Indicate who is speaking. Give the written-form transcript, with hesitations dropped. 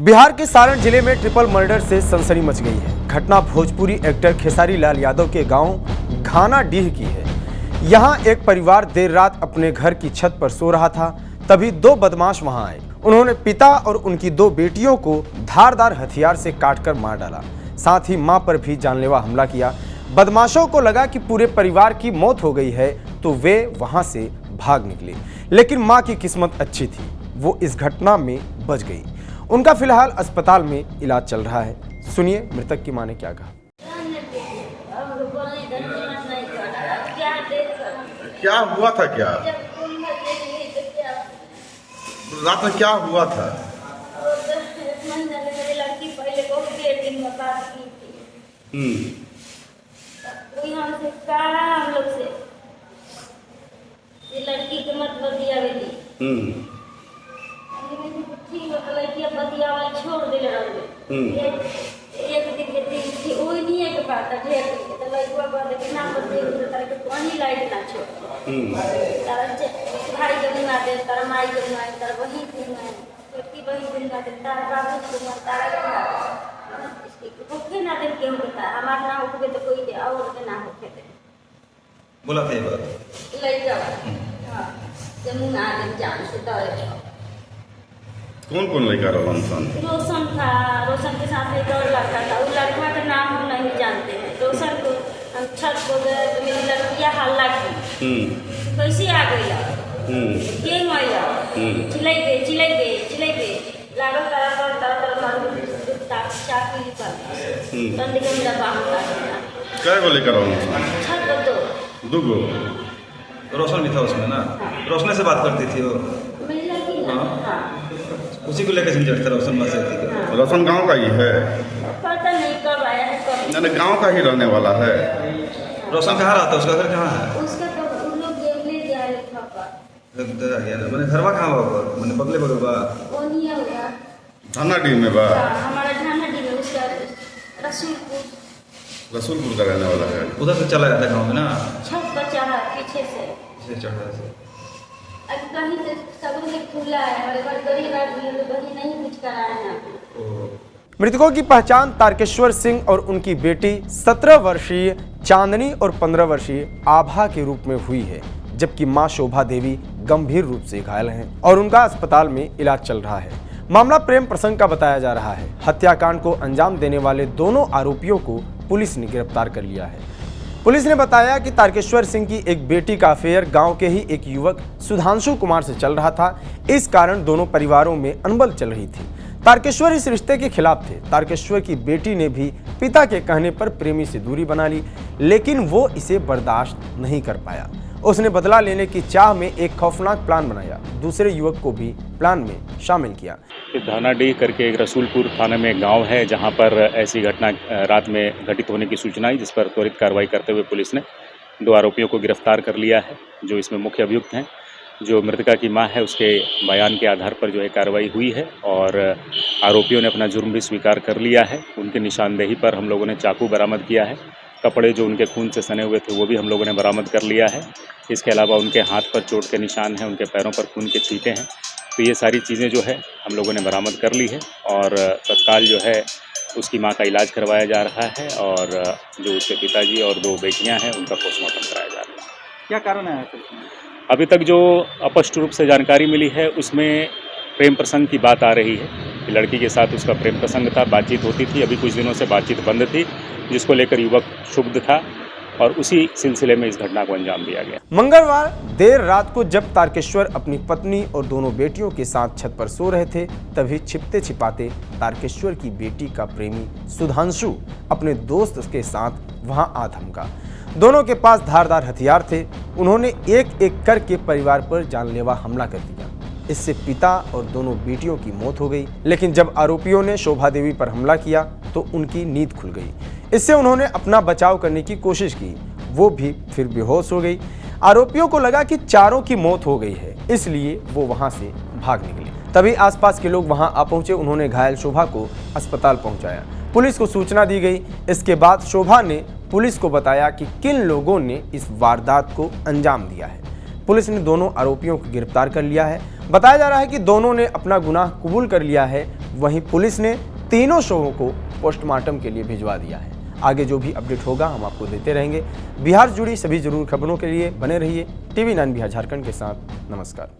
Speaker 1: बिहार के सारण जिले में ट्रिपल मर्डर से सनसनी मच गई है। घटना भोजपुरी एक्टर खेसारी लाल यादव के गांव घानाडीह की है। यहां एक परिवार देर रात अपने घर की छत पर सो रहा था, तभी दो बदमाश वहां आए। उन्होंने पिता और उनकी दो बेटियों को धारदार हथियार से काटकर मार डाला, साथ ही मां पर भी जानलेवा हमला किया। बदमाशों को लगा कि पूरे परिवार की मौत हो गई है, तो वे वहां से भाग निकले, लेकिन मां की किस्मत अच्छी थी, वो इस घटना में बच गई। उनका फिलहाल अस्पताल में इलाज चल रहा है। सुनिए मृतक की मां ने क्या कहा।
Speaker 2: क्या हुआ था? क्या रात में क्या हुआ था?
Speaker 3: लड़की पहले बहुत देर दिन में बात की थी। कोई हमसे कहा हम लोग से ये लड़की के मत बतिया गई। ठीक है, लड़कियां बतियावा छोड़ दिले रहे। एक दिन के दिन थी ओई नहीं है के बात है ढेर दिन के तो लड़का बात के ना बतिया तो तारे के पानी लाइट ना छोड़। तारा भाई के मुंह दे, तारा माई के मुंह, तारा बहिन के मुंह, छोटी बहिन के मुंह, तारा बाबू के मुंह, तारा के मुंह। इसके भूखे ना दे के होता हमार ना होके तो कोई दे और के ना होके दे।
Speaker 2: बोला था ये बात
Speaker 3: लड़का हां के मुंह ना दे जान से डरे।
Speaker 2: कौन कौन लड़का रोशन?
Speaker 3: रोशन था, रोशन के साथ एक और लड़का था। उस लड़का का नाम हम नहीं जानते हैं। रोशन को हम छत को गए तो मेरी लड़कियां हल्ला की। कैसे आ गई? गेम आया, चिल्लाई गई लागल तारा मारू चाकू निकल बंद के मेरा बाहर का
Speaker 2: क्या को लेकर रोशन?
Speaker 3: छत को
Speaker 2: दो गो
Speaker 4: रोशन भी था उसमें ना। रोशन से बात करती थी वो,
Speaker 3: मेरी लड़की ना। हाँ,
Speaker 4: उसी को लेकर झंझट था। रोशन से थी।
Speaker 2: रोशन गांव का ही है?
Speaker 3: पता नहीं कब आया है कब
Speaker 2: यानी गांव का ही रहने वाला है।
Speaker 4: रोशन कहाँ रहता है? उसका घर कहाँ है?
Speaker 3: उसका तो उन लोग गेम ले गया है पापा।
Speaker 4: मैंने घरवा कहाँ हुआ? मैंने बगले बगल बा
Speaker 3: वो नहीं होगा
Speaker 2: घानाडीह में बा?
Speaker 3: हमारा घानाडीह में। उसका
Speaker 2: रसूलपुर का रहने वाला है।
Speaker 4: उधर से चला जाता गाँव में ना।
Speaker 3: छत पर चढ़ा पीछे से
Speaker 4: चढ़ा से
Speaker 3: कहीं से सब खुला है। हमारे घर गरीब आदमी तो कहीं नहीं कुछ कराया है।
Speaker 1: मृतकों की पहचान तारकेश्वर सिंह और उनकी बेटी 17 वर्षीय चांदनी और 15 वर्षीय आभा के रूप में हुई है, जबकि मां शोभा देवी गंभीर रूप से घायल हैं और उनका अस्पताल में इलाज चल रहा है। मामला प्रेम प्रसंग का बताया जा रहा है। हत्याकांड को अंजाम देने वाले दोनों आरोपियों को पुलिस ने गिरफ्तार कर लिया है। पुलिस ने बताया कि तारकेश्वर सिंह की एक बेटी का अफेयर गांव के ही एक युवक सुधांशु कुमार से चल रहा था। इस कारण दोनों परिवारों में अनबन चल रही थी। तारकेश्वर इस रिश्ते के खिलाफ थे। तारकेश्वर की बेटी ने भी पिता के कहने पर प्रेमी से दूरी बना ली, लेकिन वो इसे बर्दाश्त नहीं कर पाया। उसने बदला लेने की चाह में एक खौफनाक प्लान बनाया। दूसरे युवक को भी प्लान में शामिल किया।
Speaker 5: घानाडीह करके एक रसूलपुर थाने में गांव है, जहां पर ऐसी घटना रात में घटित होने की सूचना आई, जिस पर त्वरित कार्रवाई करते हुए पुलिस ने 2 आरोपियों को गिरफ्तार कर लिया है, जो इसमें मुख्य अभियुक्त हैं। जो मृतका की मां है, उसके बयान के आधार पर जो है कार्रवाई हुई है और आरोपियों ने अपना जुर्म भी स्वीकार कर लिया है। उनकी निशानदेही पर हम लोगों ने चाकू बरामद किया है। कपड़े जो उनके खून से सने हुए थे वो भी हम लोगों ने बरामद कर लिया है। इसके अलावा उनके हाथ पर चोट के निशान हैं, उनके पैरों पर खून के छींटे हैं। तो ये सारी चीज़ें जो है हम लोगों ने बरामद कर ली है और तत्काल जो है उसकी मां का इलाज करवाया जा रहा है और जो उसके पिताजी और 2 बेटियां हैं उनका पोस्टमार्टम कराया जा रहा है।
Speaker 4: क्या कारण है?
Speaker 5: अभी तक जो स्पष्ट रूप से जानकारी मिली है उसमें प्रेम प्रसंग की बात आ रही है कि लड़की के साथ उसका प्रेम प्रसंग था, बातचीत होती थी। अभी कुछ दिनों से बातचीत बंद थी, जिसको लेकर युवक क्षुब्ध था और उसी सिलसिले में इस घटना को अंजाम दिया गया।
Speaker 1: मंगलवार देर रात को जब तारकेश्वर अपनी पत्नी और दोनों बेटियों के साथ छत पर सो रहे थे, तभी छिपते छिपाते तारकेश्वर की बेटी का प्रेमी सुधांशु अपने दोस्त के साथ वहां आ धमका। दोनों के पास धारदार हथियार थे। उन्होंने एक एक करके परिवार पर जानलेवा हमला कर दिया। इससे पिता और दोनों बेटियों की मौत हो गई। लेकिन जब आरोपियों ने शोभा देवी पर हमला किया तो उनकी नींद खुल गई। इससे उन्होंने अपना बचाव करने की कोशिश की, वो भी फिर बेहोश हो गई। आरोपियों को लगा कि चारों की मौत हो गई है, इसलिए वो वहां से भाग निकले। तभी आसपास के लोग वहां आ पहुंचे। उन्होंने घायल शोभा को अस्पताल पहुंचाया। पुलिस को सूचना दी गई। इसके बाद शोभा ने पुलिस को बताया कि किन लोगों ने इस वारदात को अंजाम दिया है। पुलिस ने दोनों आरोपियों को गिरफ्तार कर लिया है। बताया जा रहा है कि दोनों ने अपना गुनाह कबूल कर लिया है। वहीं पुलिस ने तीनों शवों को पोस्टमार्टम के लिए भिजवा दिया है। आगे जो भी अपडेट होगा हम आपको देते रहेंगे। बिहार जुड़ी सभी जरूरी खबरों के लिए बने रहिए टीवी 9 बिहार झारखंड के साथ। नमस्कार।